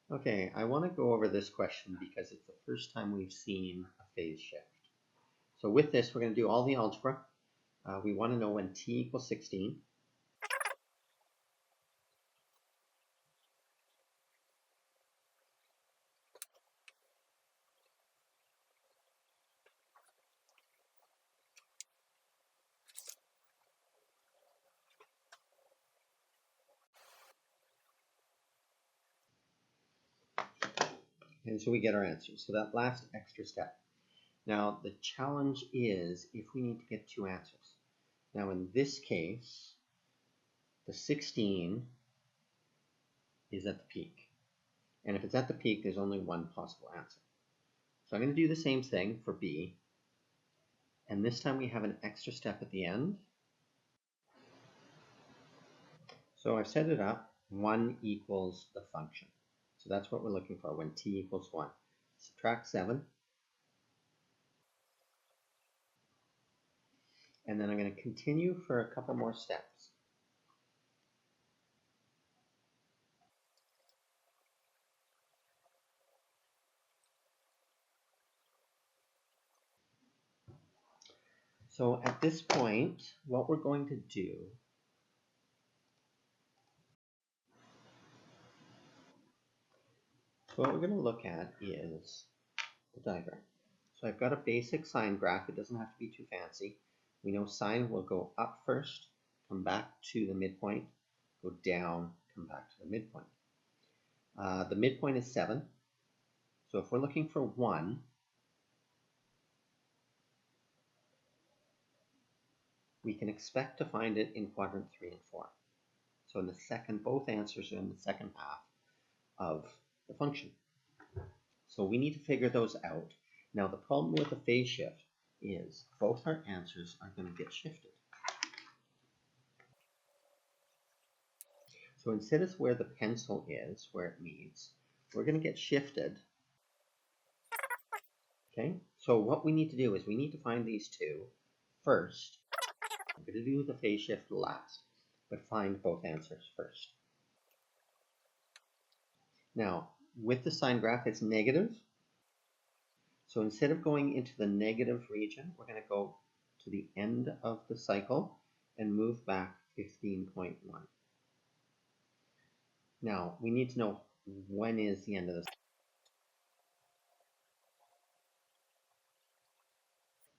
Okay, I want to go over this question because it's the first time we've seen a phase shift. So with this, we're going to do all the algebra. We want to know when t equals 16. And so we get our answers. So that last extra step. Now the challenge is if we need to get two answers. Now in this case, the 16 is at the peak. And if it's at the peak, there's only one possible answer. So I'm going to do the same thing for B. And this time we have an extra step at the end. So I've set it up, 1 equals the function. So that's what we're looking for when t equals 1. Subtract 7. And then I'm going to continue for a couple more steps. So at this point, what we're going to do what we're going to look at is the diagram. So I've got a basic sine graph. It doesn't have to be too fancy. We know sine will go up first, come back to the midpoint, go down, come back to the midpoint. The midpoint is 7. So if we're looking for 1, we can expect to find it in quadrant 3 and 4. So in the second, both answers are in the second half of the function. So we need to figure those out. Now the problem with the phase shift is both our answers are going to get shifted. So instead of where the pencil is, where it meets, we're going to get shifted. Okay, so what we need to do is we need to find these two first. I'm going to do the phase shift last, but find both answers first. Now, with the sine graph, it's negative. So instead of going into the negative region, we're going to go to the end of the cycle and move back 15.1. Now, we need to know when is the end of the cycle.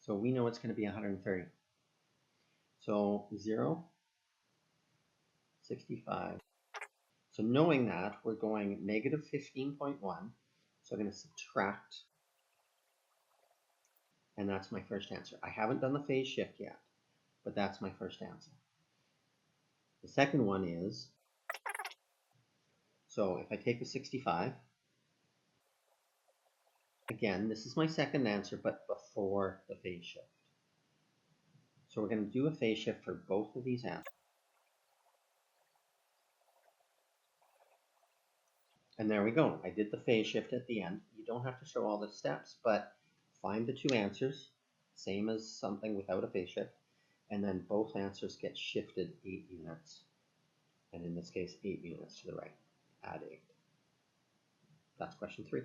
So we know it's going to be 130. So 0, 65. So knowing that, we're going negative 15.1. So I'm going to subtract, and that's my first answer. I haven't done the phase shift yet, but that's my first answer. The second one is, so if I take the 65, again, this is my second answer, but before the phase shift. So we're going to do a phase shift for both of these answers. And there we go. I did the phase shift at the end. You don't have to show all the steps, but find the two answers, same as something without a phase shift, and then both answers get shifted 8 units. And in this case, 8 units to the right. Add 8. That's question 3.